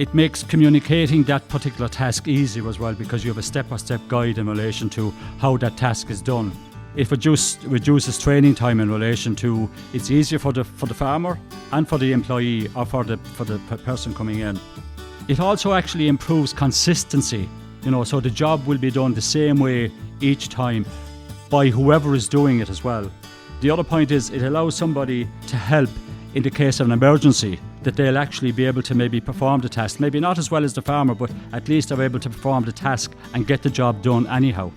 It makes communicating that particular task easier as well, because you have a step-by-step guide in relation to how that task is done. It reduces training time in relation to, it's easier for the farmer and for the employee, or for the person coming in. It also actually improves consistency, so the job will be done the same way each time by whoever is doing it as well. The other point is it allows somebody to help in the case of an emergency, that they'll actually be able to maybe perform the task, maybe not as well as the farmer, but at least they're able to perform the task and get the job done anyhow.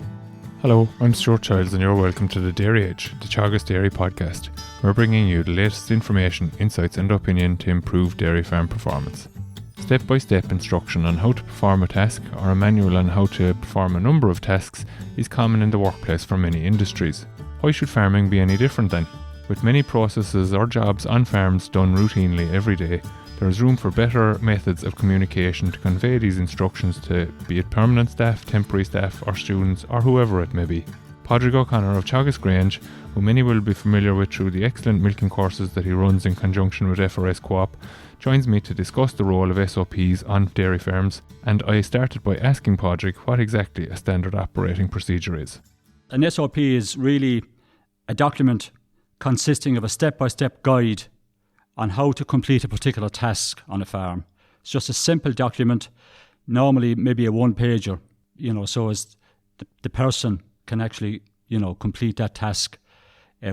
Hello, I'm Stuart Childs and you're welcome to The Dairy Edge, the Teagasc Dairy podcast. We're bringing you the latest information, insights and opinion to improve dairy farm performance. Step-by-step instruction on how to perform a task, or a manual on how to perform a number of tasks, is common in the workplace for many industries. Why should farming be any different then? With many processes or jobs on farms done routinely every day, there is room for better methods of communication to convey these instructions to, be it permanent staff, temporary staff or students, or whoever it may be. Padraig O'Connor of Teagasc Grange, who many will be familiar with through the excellent milking courses that he runs in conjunction with FRS Co-op, joins me to discuss the role of SOPs on dairy farms, and I started by asking Padraig what exactly a standard operating procedure is. An SOP is really a document consisting of a step-by-step guide on how to complete a particular task on a farm. It's just a simple document, normally maybe a one-pager, so as the person can actually, complete that task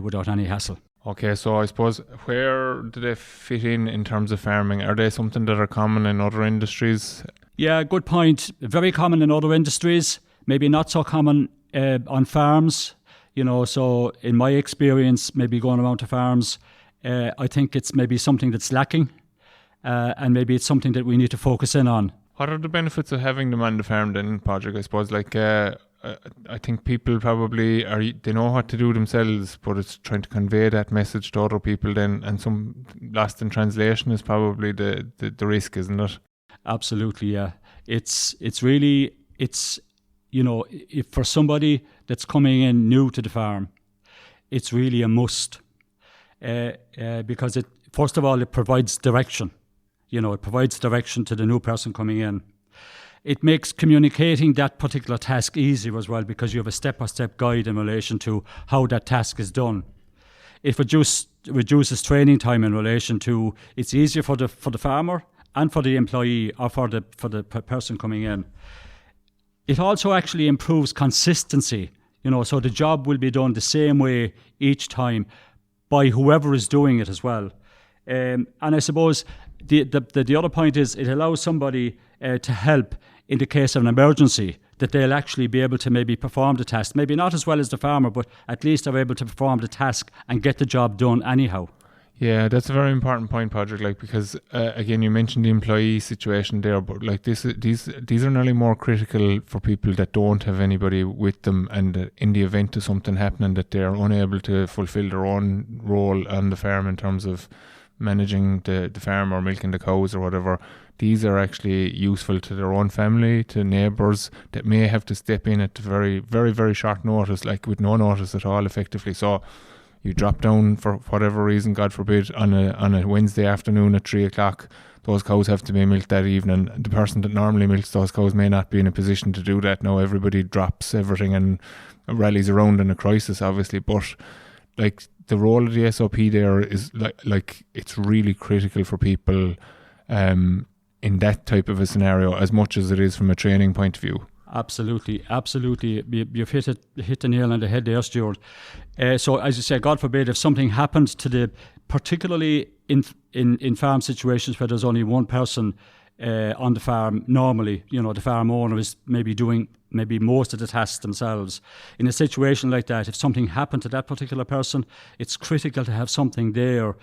without any hassle. Okay, so I suppose where do they fit in terms of farming? Are they something that are common in other industries? Yeah, good point. Very common in other industries, maybe not so common on farms. So in my experience, maybe going around to farms, I think it's maybe something that's lacking, and maybe it's something that we need to focus in on. What are the benefits of having them on the farm then, Padraig? I suppose, I think people probably they know what to do themselves, but it's trying to convey that message to other people then, and some lost in translation is probably the risk, isn't it? Absolutely, yeah. It's really, if for somebody that's coming in new to the farm, it's really a must, because first of all, it provides direction. It provides direction to the new person coming in. It makes communicating that particular task easier as well, because you have a step-by-step guide in relation to how that task is done. It reduces training time in relation to, it's easier for the farmer and for the employee, or for the person coming in. It also actually improves consistency, so the job will be done the same way each time by whoever is doing it as well. And I suppose the other point is it allows somebody to help in the case of an emergency, that they'll actually be able to maybe perform the task, maybe not as well as the farmer, but at least they're able to perform the task and get the job done anyhow. Yeah, that's a very important point, Padraig. Because again, you mentioned the employee situation there, but these are nearly more critical for people that don't have anybody with them, and in the event of something happening, that they're unable to fulfil their own role on the farm in terms of managing the farm or milking the cows or whatever. These are actually useful to their own family, to neighbours that may have to step in at very, very, very short notice, with no notice at all, effectively. So you drop down for whatever reason, God forbid, on a Wednesday afternoon at 3 o'clock, those cows have to be milked that evening. The person that normally milks those cows may not be in a position to do that. Now everybody drops everything and rallies around in a crisis, obviously, but the role of the SOP there is it's really critical for people in that type of a scenario, as much as it is from a training point of view. Absolutely. You've hit the nail on the head there, Stuart. So as you say, God forbid, if something happened to particularly in farm situations where there's only one person on the farm, normally, the farm owner is maybe doing most of the tasks themselves. In a situation like that, if something happened to that particular person, it's critical to have something there,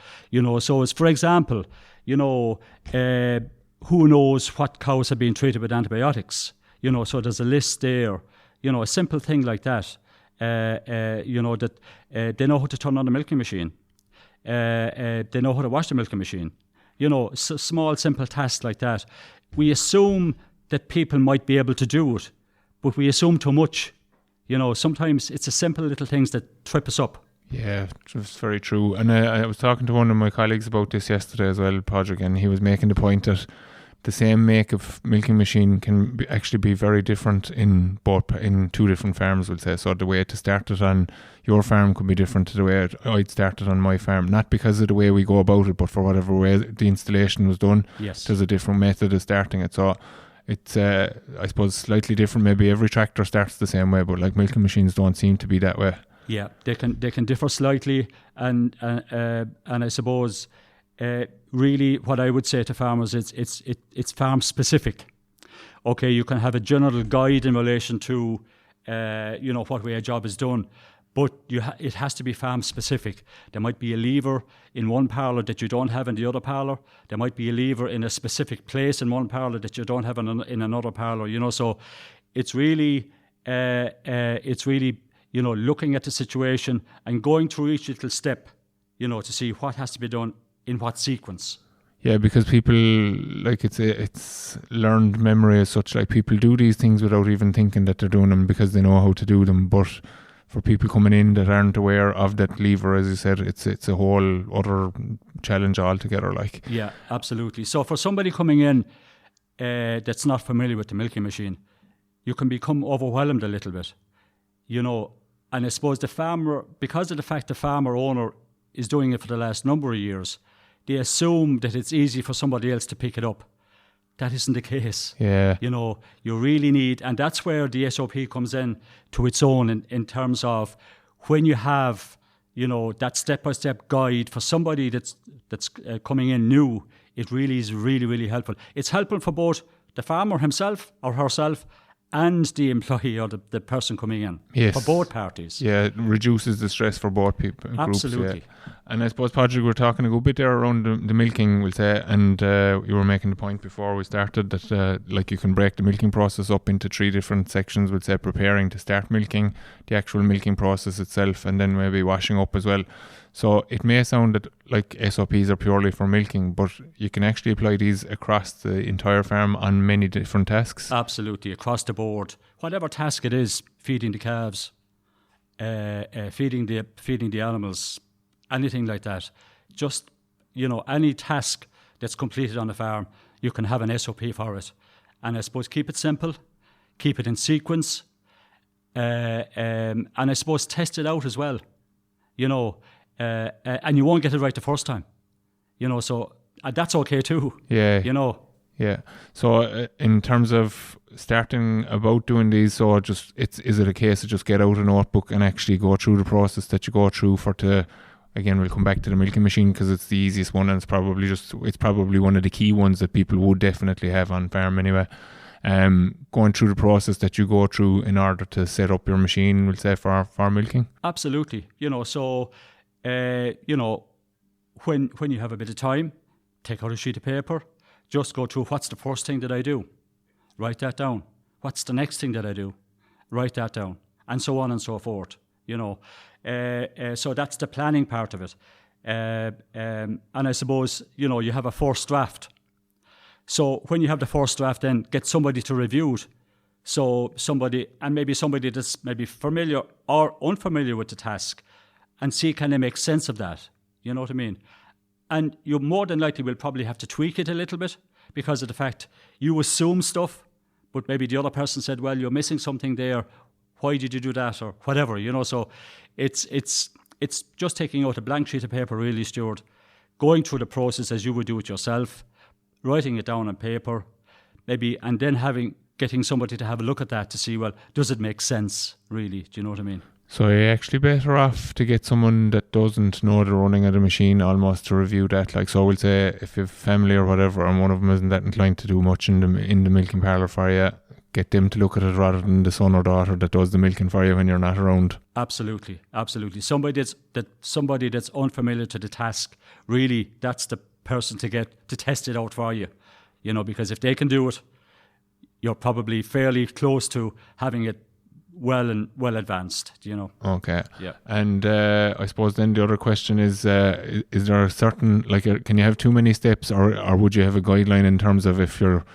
So as, for example, who knows what cows have been treated with antibiotics? So there's a list there, a simple thing like that, that they know how to turn on the milking machine. They know how to wash the milking machine. Small, simple tasks like that. We assume that people might be able to do it, but we assume too much. Sometimes it's the simple little things that trip us up. Yeah, it's very true. And I was talking to one of my colleagues about this yesterday as well, Padraig, and he was making the point that the same make of milking machine can actually be very different in two different farms, we'll say. So the way to start it on your farm could be different to the way I'd started on my farm. Not because of the way we go about it, but for whatever way the installation was done. Yes. There's a different method of starting it. So it's, I suppose, slightly different. Maybe every tractor starts the same way, but like milking machines don't seem to be that way. Yeah, they can differ slightly, and I suppose really what I would say to farmers is it's farm specific. Okay, you can have a general guide in relation to what way a job is done, but it has to be farm specific. There might be a lever in one parlour that you don't have in the other parlour. There might be a lever in a specific place in one parlour that you don't have in another parlour. So it's really looking at the situation and going through each little step, to see what has to be done in what sequence. Yeah, because people, like, it's learned memory as such. Like, people do these things without even thinking that they're doing them because they know how to do them. But for people coming in that aren't aware of that lever, as you said, it's a whole other challenge altogether. Like, yeah, absolutely. So for somebody coming in that's not familiar with the milking machine, you can become overwhelmed a little bit, And I suppose the farmer, because of the fact the farmer owner is doing it for the last number of years, they assume that it's easy for somebody else to pick it up. That isn't the case. Yeah. You really need, and that's where the SOP comes in to its own in terms of when you have, that step-by-step guide for somebody that's coming in new, it really is really, really helpful. It's helpful for both the farmer himself or herself and the employee or the person coming in. Yes. For both parties. Yeah, it reduces the stress for both people. Absolutely. Groups, yeah. And I suppose, Padraig, we're talking a good bit there around the milking, we'll say, and you were making the point before we started that you can break the milking process up into 3 different sections, we'll say, preparing to start milking, the actual milking process itself, and then maybe washing up as well. So it may sound that like SOPs are purely for milking, but you can actually apply these across the entire farm on many different tasks. Absolutely, across the board. Whatever task it is, feeding the calves, feeding the animals, anything like that. Just, any task that's completed on the farm, you can have an SOP for it. And I suppose keep it simple, keep it in sequence, and I suppose test it out as well. And you won't get it right the first time, so that's okay too. Yeah. Yeah. So in terms of starting about doing these, so is it a case of just get out a notebook and actually go through the process that you go through again, we'll come back to the milking machine because it's the easiest one, and it's probably one of the key ones that people would definitely have on farm anyway. Going through the process that you go through in order to set up your machine, we'll say, for milking. Absolutely. So when you have a bit of time, take out a sheet of paper, just go through what's the first thing that I do, write that down. What's the next thing that I do, write that down, and so on and so forth. So that's the planning part of it. And I suppose you have a first draft. So when you have the first draft, then get somebody to review it. So somebody that's maybe familiar or unfamiliar with the task, and see can they make sense of that. You know what I mean? And you more than likely will probably have to tweak it a little bit because of the fact you assume stuff, but maybe the other person said, well, you're missing something there. Why did you do that? Or whatever, So it's just taking out a blank sheet of paper, really, Stuart, going through the process as you would do it yourself, writing it down on paper, maybe, and then getting somebody to have a look at that to see, well, does it make sense, really? Do you know what I mean? So you're actually better off to get someone that doesn't know the running of the machine almost to review that. Like, so we'll say if you have family or whatever, and one of them isn't that inclined to do much in the milking parlour for you, get them to look at it rather than the son or daughter that does the milking for you when you're not around. Absolutely. Somebody that's unfamiliar to the task, really, that's the person to get to test it out for you. Because if they can do it, you're probably fairly close to having it well advanced, Okay. Yeah. And I suppose then the other question is there a certain, can you have too many steps, or would you have a guideline in terms of if you're,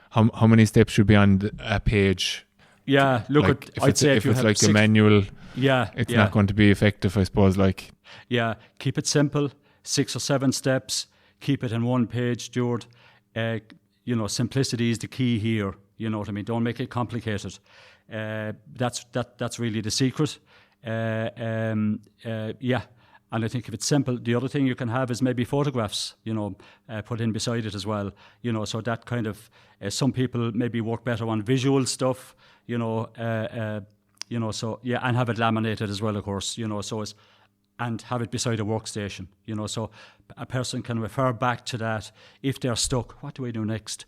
how many steps should be on a page? Yeah, I'd say if you have like a manual, it's not going to be effective, I suppose. Yeah, keep it simple, 6 or 7 steps, keep it in one page, Stuart. simplicity is the key here. You know what I mean? Don't make it complicated. That's really the secret. And I think if it's simple, the other thing you can have is maybe photographs, put in beside it as well. So that kind of, some people maybe work better on visual stuff, so, and have it laminated as well, of course, and have it beside a workstation, so a person can refer back to that. If they're stuck, what do I do next?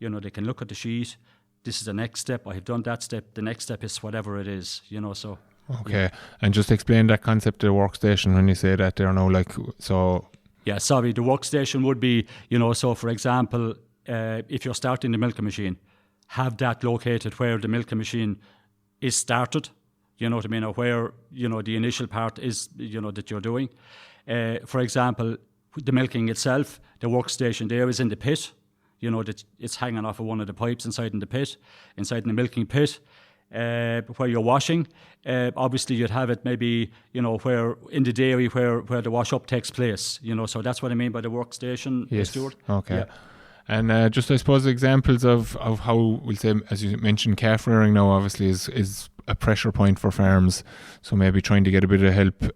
They can look at the sheet. This is the next step. I have done that step. The next step is whatever it is, so. Okay, yeah. And just explain that concept of the workstation when you say that there now, so. Yeah, sorry, the workstation would be, so for example, if you're starting the milking machine, have that located where the milking machine is started, you know what I mean, or where, the initial part is, that you're doing. For example, the milking itself, the workstation there is in the pit, that it's hanging off of one of the pipes inside in the milking pit. Where you're washing, obviously you'd have it maybe, where in the dairy where the wash up takes place, so that's what I mean by the workstation. Yes. Stuart. Okay. Yeah. And just I suppose examples of how we'll say, as you mentioned, calf rearing now obviously is a pressure point for farms, so maybe trying to get a bit of help.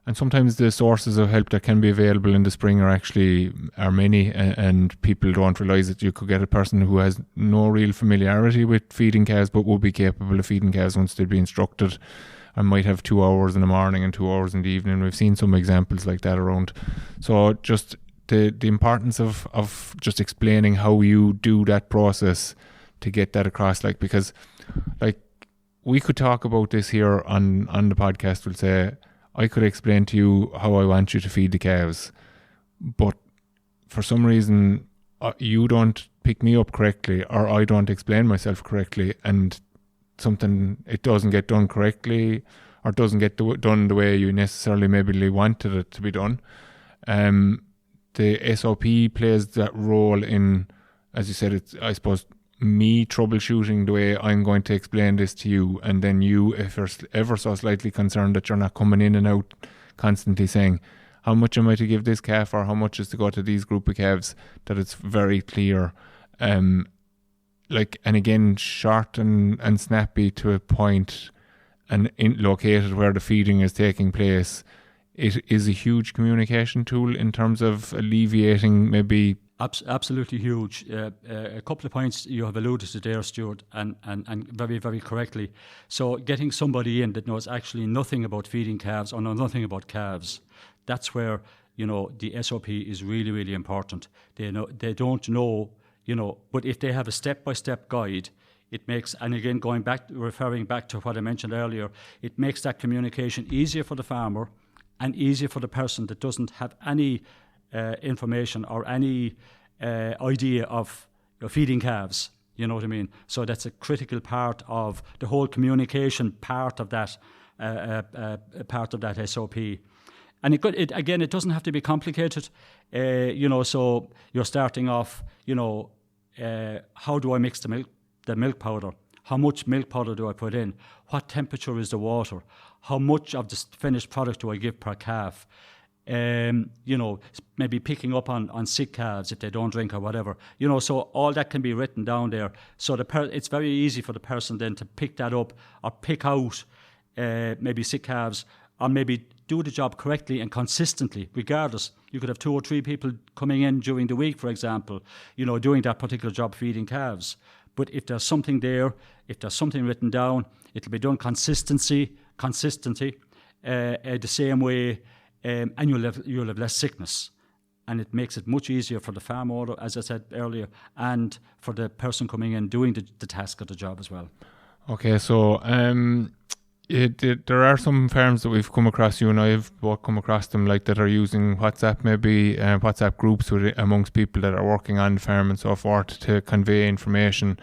And sometimes the sources of help that can be available in the spring are many, and people don't realise that you could get a person who has no real familiarity with feeding calves but would be capable of feeding calves once they'd be instructed, and might have 2 hours in the morning and 2 hours in the evening. We've seen some examples like that around. So just the importance of just explaining how you do that process to get that across, because we could talk about this here on the podcast. We'll say, I could explain to you how I want you to feed the calves, but for some reason you don't pick me up correctly, or I don't explain myself correctly, and it doesn't get done correctly, or doesn't get done the way you necessarily maybe wanted it to be done. The SOP plays that role in, as you said, it's, I suppose, me troubleshooting the way I'm going to explain this to you, and then you, if you're ever so slightly concerned that you're not coming in and out constantly saying how much am I to give this calf or how much is to go to these group of calves, that it's very clear, and again short and snappy to a point, and located where the feeding is taking place. It is a huge communication tool in terms of alleviating maybe. Absolutely huge. A couple of points you have alluded to there, Stuart, and very, very correctly. So getting somebody in that knows actually nothing about feeding calves or know nothing about calves, that's where, the SOP is really, really important. They don't know, but if they have a step-by-step guide, it makes, and again, referring back to what I mentioned earlier, it makes that communication easier for the farmer and easier for the person that doesn't have any information or any idea of feeding calves, you know what I mean? So that's a critical part of the whole communication part of that SOP. And it doesn't have to be complicated, so you're starting off, how do I mix the milk powder? How much milk powder do I put in? What temperature is the water? How much of the finished product do I give per calf? Maybe picking up on sick calves if they don't drink or whatever, so all that can be written down there. So it's very easy for the person then to pick that up or pick out maybe sick calves, or maybe do the job correctly and consistently, regardless. You could have 2 or 3 people coming in during the week, for example, doing that particular job feeding calves. But if there's something there, if there's something written down, it'll be done consistency, the same way. And you'll have less sickness, and it makes it much easier for the farm owner, as I said earlier, and for the person coming in doing the task of the job as well. Okay, so there are some farms that we've come across, you and I have both come across them, that are using WhatsApp, maybe WhatsApp groups amongst people that are working on the farm and so forth to convey information.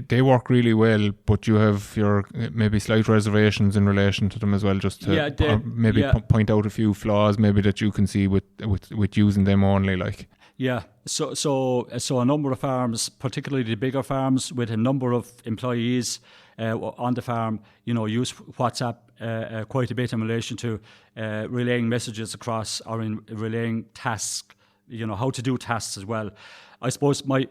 They work really well, but you have your maybe slight reservations in relation to them as well, just to point out a few flaws maybe that you can see with using them only, Yeah, so a number of farms, particularly the bigger farms with a number of employees on the farm, use WhatsApp quite a bit in relation to relaying messages across, or in relaying tasks, how to do tasks as well. I suppose what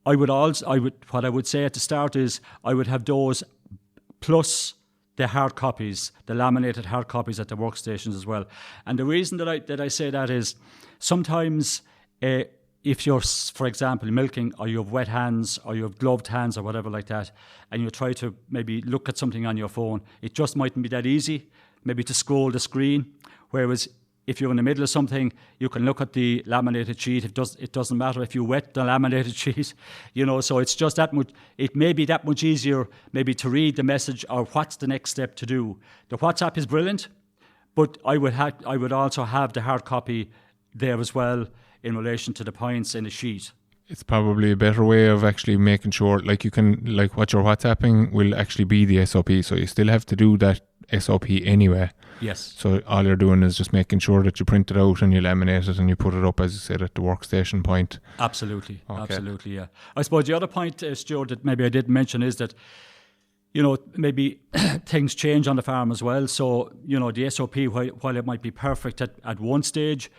I would say at the start is I would have those plus the hard copies, the laminated hard copies at the workstations as well. And the reason that I say that is sometimes if you're, for example, milking, or you have wet hands, or you have gloved hands, or whatever like that, and you try to maybe look at something on your phone, it just mightn't be that easy, maybe to scroll the screen. Whereas if you're in the middle of something, you can look at the laminated sheet. It doesn't matter if you wet the laminated sheet, so it's just that much. It may be that much easier maybe to read the message or what's the next step to do. The WhatsApp is brilliant, but I would also have the hard copy there as well in relation to the points in the sheet. It's probably a better way of actually making sure, what you're WhatsApping will actually be the SOP, so you still have to do that SOP anyway. Yes. So all you're doing is just making sure that you print it out and you laminate it and you put it up, as you said, at the workstation point. Absolutely. Okay. Absolutely, yeah. I suppose the other point, Stuart, that maybe I didn't mention is that, maybe things change on the farm as well. So, the SOP, while it might be perfect at one stage,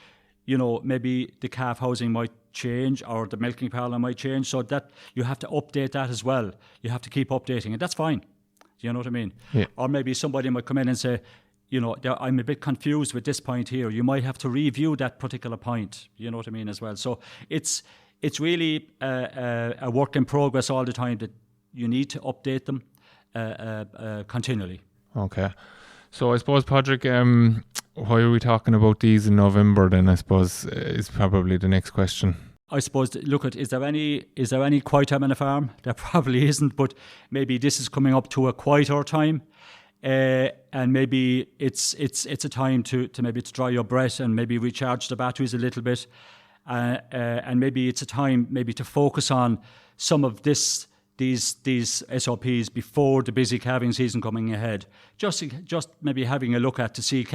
maybe the calf housing might change or the milking parlour might change, so that you have to update that as well. You have to keep updating it. That's fine. You know what I mean? Yeah. Or maybe somebody might come in and say, I'm a bit confused with this point here. You might have to review that particular point. You know what I mean as well. So it's really a work in progress all the time, that you need to update them continually. Okay. So I suppose, Padraig, why are we talking about these in November then, I suppose, is probably the next question. I suppose, is there any quiet time on the farm? There probably isn't, but maybe this is coming up to a quieter time. And maybe it's a time to maybe to dry your breath and maybe recharge the batteries a little bit. And maybe it's a time maybe to focus on some of these SOPs before the busy calving season coming ahead. Just maybe having a look at to see,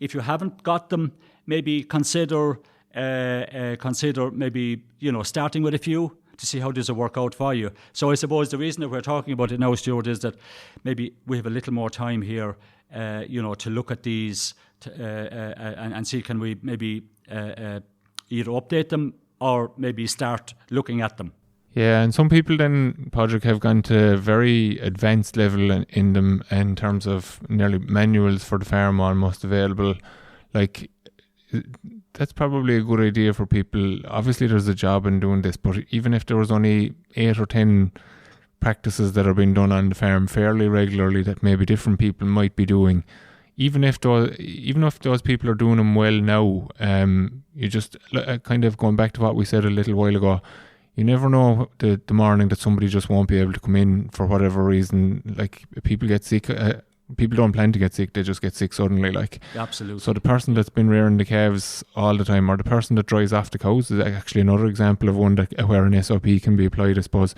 if you haven't got them, maybe consider maybe starting with a few to see how does it work out for you. So I suppose the reason that we're talking about it now, Stuart, is that maybe we have a little more time here, to look at these and see, can we maybe either update them or maybe start looking at them. Yeah, and some people then, Padraig, have gone to very advanced level in them in terms of nearly manuals for the farm almost available. Like, that's probably a good idea for people. Obviously, there's a job in doing this, but even if there was only 8 or 10 practices that are being done on the farm fairly regularly that maybe different people might be doing, even if those people are doing them well now, you just kind of going back to what we said a little while ago. You never know the morning that somebody just won't be able to come in for whatever reason. Like, people get sick. People don't plan to get sick, they just get sick suddenly. Like, absolutely. So the person that's been rearing the calves all the time, or the person that dries off the cows, is actually another example of one where an SOP can be applied, I suppose.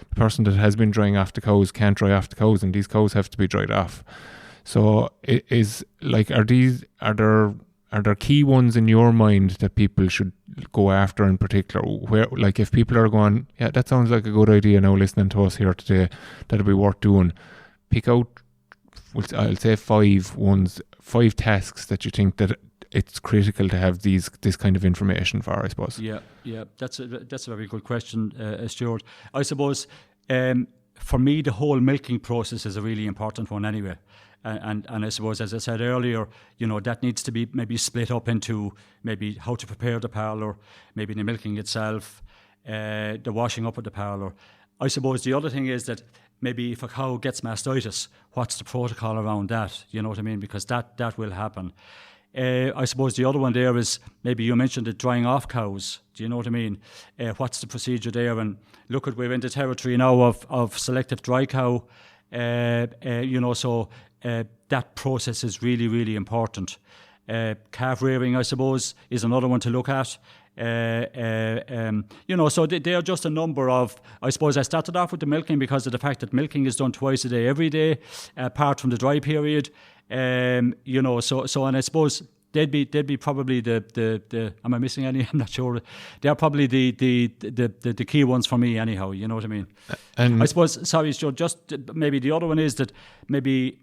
The person that has been drying off the cows can't dry off the cows, and these cows have to be dried off. So it is like, are there key ones in your mind that people should go after in particular? Where, like, if people are going, yeah, that sounds like a good idea now listening to us here today, that'll be worth doing, pick out, I'll say 5 tasks that you think that it's critical to have this kind of information for, I suppose. Yeah, that's a very good question, Stuart. I suppose for me, the whole milking process is a really important one anyway. And I suppose, as I said earlier, that needs to be maybe split up into maybe how to prepare the parlour, maybe the milking itself, the washing up of the parlour. I suppose the other thing is that maybe if a cow gets mastitis, what's the protocol around that? You know what I mean? Because that will happen. I suppose the other one there is, maybe you mentioned the drying off cows. Do you know what I mean? What's the procedure there? And look, we're in the territory now of selective dry cow. So that process is really, really important. Calf rearing, I suppose, is another one to look at. So they are just a number of, I suppose I started off with the milking because of the fact that milking is done twice a day, every day, apart from the dry period. So and I suppose they'd be probably the am I missing any? I'm not sure. They're probably the key ones for me anyhow, you know what I mean? And I suppose, sorry, Joe, just maybe the other one is that maybe,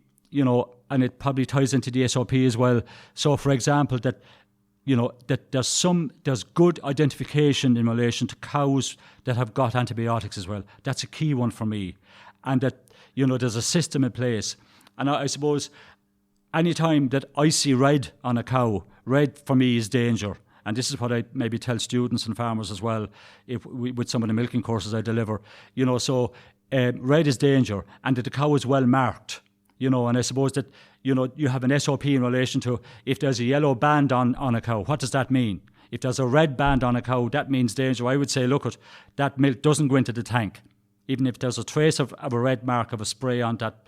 and it probably ties into the SOP as well. So for example, that that there's good identification in relation to cows that have got antibiotics as well. That's a key one for me. And that, there's a system in place. And I suppose any time that I see red on a cow, red for me is danger. And this is what I maybe tell students and farmers as well, with some of the milking courses I deliver. Red is danger, and that the cow is well marked. And I suppose that, you have an SOP in relation to if there's a yellow band on a cow, what does that mean? If there's a red band on a cow, that means danger. I would say, look, that milk doesn't go into the tank, even if there's a trace of a red mark of a spray on that,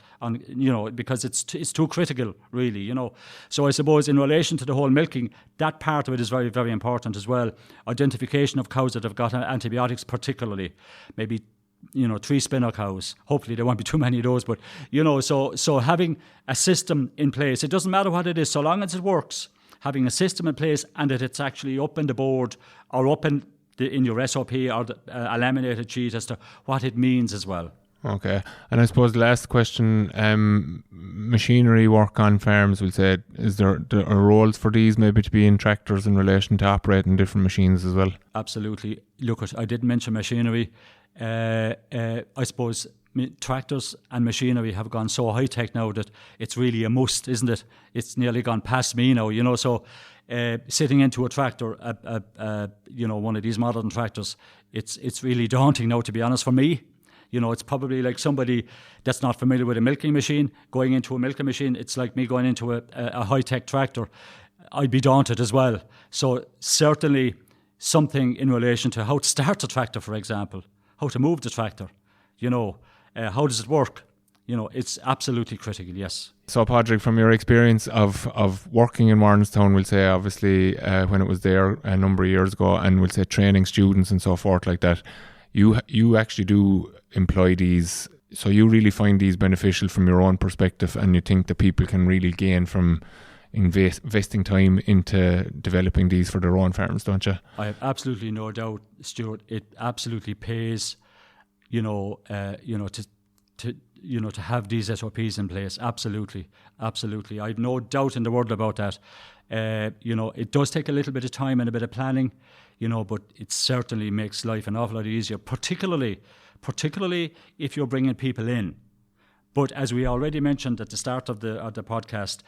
because it's too critical, really, So I suppose in relation to the whole milking, that part of it is very, very important as well. Identification of cows that have got antibiotics, particularly, maybe 3 spinner cows. Hopefully there won't be too many of those, but so having a system in place, it doesn't matter what it is, so long as it works. Having a system in place and that it's actually up in the board or up in your SOP or a laminated sheet as to what it means as well. Okay. And I suppose the last question, machinery work on farms, we'll say, is there are roles for these maybe to be in tractors in relation to operating different machines as well? Absolutely. Look, I didn't mention machinery. I suppose tractors and machinery have gone so high tech now that it's really a must, isn't it? It's nearly gone past me now, so sitting into a tractor, one of these modern tractors, it's really daunting now, to be honest, for me. It's probably like somebody that's not familiar with a milking machine going into a milking machine. It's like me going into a high-tech tractor. I'd be daunted as well. So certainly something in relation to how to start a tractor, for example, how to move the tractor, how does it work? It's absolutely critical, yes. So, Padraig, from your experience of working in Warrenstown, we'll say, obviously, when it was there a number of years ago, and we'll say training students and so forth like that, you actually do employ these, so you really find these beneficial from your own perspective, and you think that people can really gain from investing time into developing these for their own farms, don't you? I have absolutely no doubt, Stuart. It absolutely pays, to have these SOPs in place. Absolutely. I have no doubt in the world about that. It does take a little bit of time and a bit of planning, but it certainly makes life an awful lot easier, particularly if you're bringing people in. But as we already mentioned at the start of the podcast,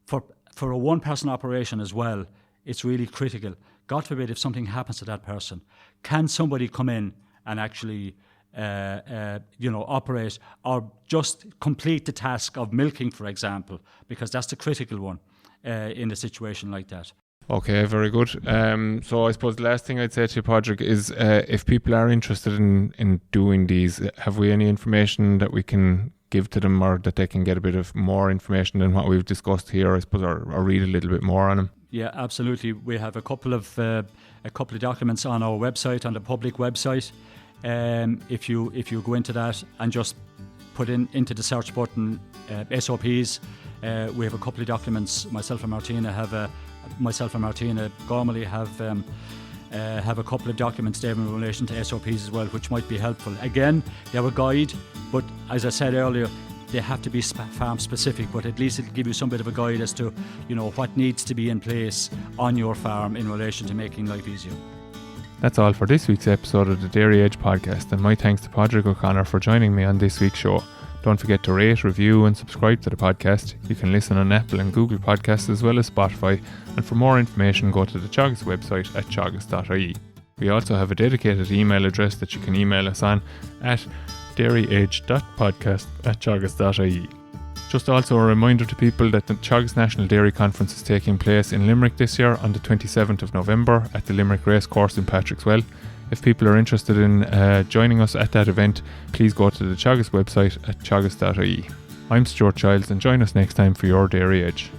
for a one-person operation as well, it's really critical. God forbid if something happens to that person, can somebody come in and actually operate or just complete the task of milking, for example, because that's the critical one in a situation like that. Okay, very good. So I suppose the last thing I'd say to you, Padraig, is if people are interested in doing these, have we any information that we can give to them, or that they can get a bit of more information than what we've discussed here, I suppose, or read a little bit more on them? Yeah, absolutely. We have a couple of documents on our website, on the public website. If you go into that and just put into the search button SOPs, we have a couple of documents. Myself and Martina Gormley have a couple of documents there in relation to SOPs as well, which might be helpful. Again, they're a guide, but as I said earlier, they have to be farm specific, but at least it'll give you some bit of a guide as to what needs to be in place on your farm in relation to making life easier. That's all for this week's episode of the Dairy Edge podcast, and my thanks to Padraig O'Connor for joining me on this week's show. Don't forget to rate, review and subscribe to the podcast. You can listen on Apple and Google Podcasts as well as Spotify, and for more information go to the Teagasc website at teagasc.ie. We also have a dedicated email address that you can email us on at dairyedge.podcast@teagasc.ie. Just also a reminder to people that the Teagasc National Dairy Conference is taking place in Limerick this year on the 27th of November at the Limerick Racecourse in Patrickswell. If people are interested in joining us at that event, please go to the Teagasc website at teagasc.ie. I'm Stuart Childs, and join us next time for your Dairy Edge.